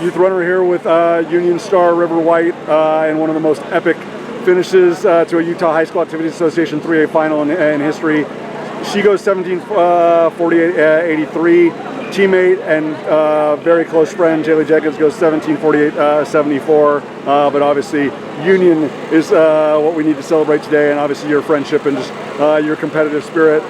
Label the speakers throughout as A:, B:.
A: youth runner here with Union Star River White in one of the most epic finishes to a Utah High School Activities Association 3A final in history. She goes 17:48.83. Teammate and very close friend Jaylie Jenkins goes 17:48.74. But obviously Union is what we need to celebrate today, and obviously your friendship and just your competitive spirit.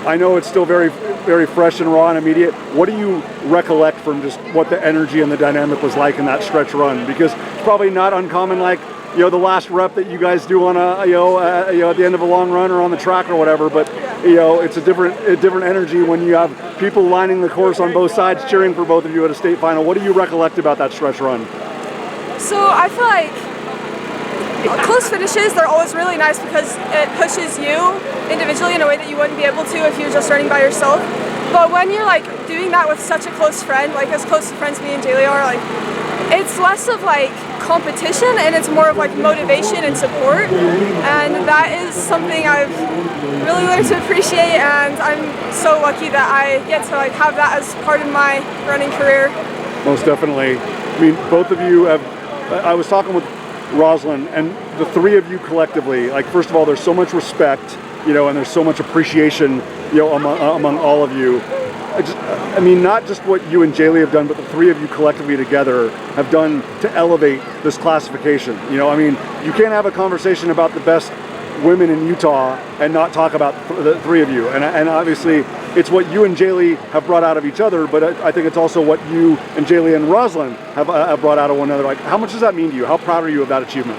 A: I know it's still very, very fresh and raw and immediate. What do you recollect from just what the energy and the dynamic was like in that stretch run? Because it's probably not uncommon, like, you know, the last rep that you guys do on a, at the end of a long run or on the track or whatever, but, you know, it's a different energy when you have people lining the course on both sides cheering for both of you at a state final. What do you recollect about that stretch run?
B: So I feel like close finishes, they're always really nice because it pushes you individually in a way that you wouldn't be able to if you were just running by yourself. But when you're like doing that with such a close friend, like as close friends me and Jaylie are, like it's less of like competition and it's more of like motivation and support, and that is something I've really learned to appreciate, and I'm so lucky that I get to like have that as part of my running career.
A: Most definitely. I mean, both of you have, I was talking with Rosalind, and the three of you collectively, like, first of all, there's so much respect, you know, and there's so much appreciation, you know, among all of you. I mean, not just what you and Jaylie have done, but the three of you collectively together have done to elevate this classification. You know, I mean, you can't have a conversation about the best women in Utah and not talk about the three of you. And obviously, it's what you and Jaylie have brought out of each other, but I think it's also what you and Jaylie and Rosalind have brought out of one another. Like, how much does that mean to you? How proud are you of that achievement?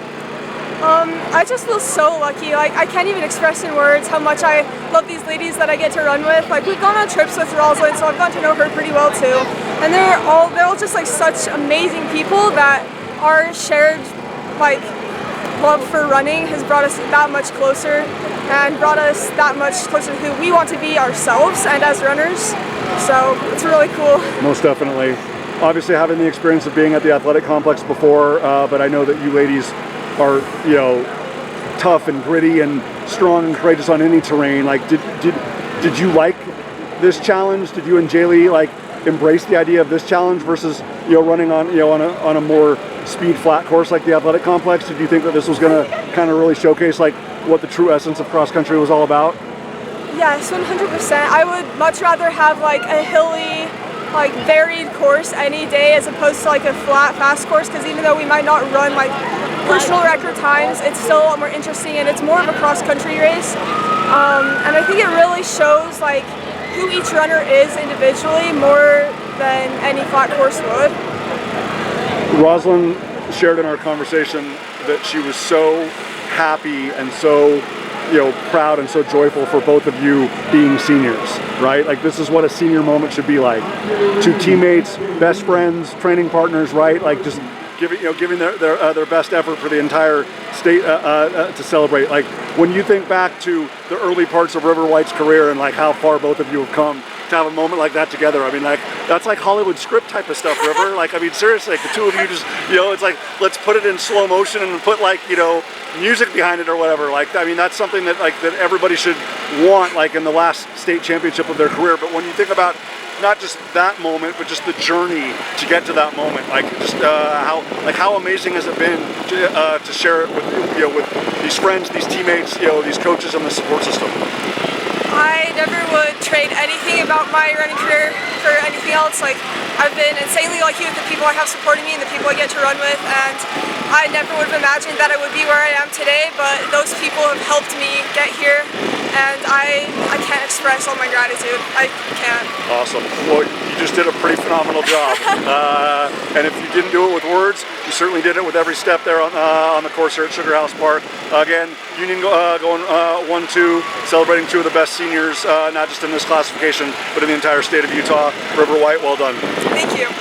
B: I just feel so lucky. Like, I can't even express in words how much I love these ladies that I get to run with. Like, we've gone on trips with Rosalind, so I've gotten to know her pretty well too. And they're all just like such amazing people that our shared like love for running has brought us that much closer and brought us that much closer to who we want to be ourselves and as runners. So it's really cool.
A: Most definitely. Obviously, having the experience of being at the athletic complex before, but I know that you ladies are, you know, tough and gritty and strong and courageous on any terrain. Like, did you like this challenge? Did you and Jaylie like embrace the idea of this challenge versus, you know, running on, you know, on a more speed flat course like the athletic complex? Did you think that this was going to kind of really showcase like what the true essence of cross country was all about?
B: Yes, 100%. I would much rather have like a hilly, like varied course any day as opposed to like a flat fast course, because even though we might not run like personal record times, it's still a lot more interesting and it's more of a cross country race. And I think it really shows like who each runner is individually more than any flat course would.
A: Rosalind shared in our conversation that she was so happy and so, you know, proud and so joyful for both of you being seniors, right? Like, this is what a senior moment should be like. Two teammates, best friends, training partners, right? Like, just giving their best effort for the entire state to celebrate. Like, when you think back to the early parts of River White's career and like how far both of you have come, to have a moment like that together, I mean, like, that's like Hollywood script type of stuff, River. Like, I mean, seriously, like, the two of you just, you know, it's like, let's put it in slow motion and put, like, you know, music behind it or whatever. Like, I mean, that's something that like that everybody should want, like, in the last state championship of their career. But when you think about not just that moment, but just the journey to get to that moment, like, just how amazing has it been to share it with, you know, with these friends, these teammates, you know, these coaches, and the support system.
B: I never would trade anything about my running career for anything else. Like, I've been insanely lucky with the people I have supporting me and the people I get to run with, and I never would have imagined that I would be where I am today, but those people have helped me get here, and I can't express all my gratitude. I can't.
A: Awesome. Well, you just did a pretty phenomenal job. And if you didn't do it with words, you certainly did it with every step there on the course here at Sugar House Park. Again, Union going 1-2, celebrating two of the best seniors, not just in this classification, but in the entire state of Utah. River White, well done.
B: Thank you.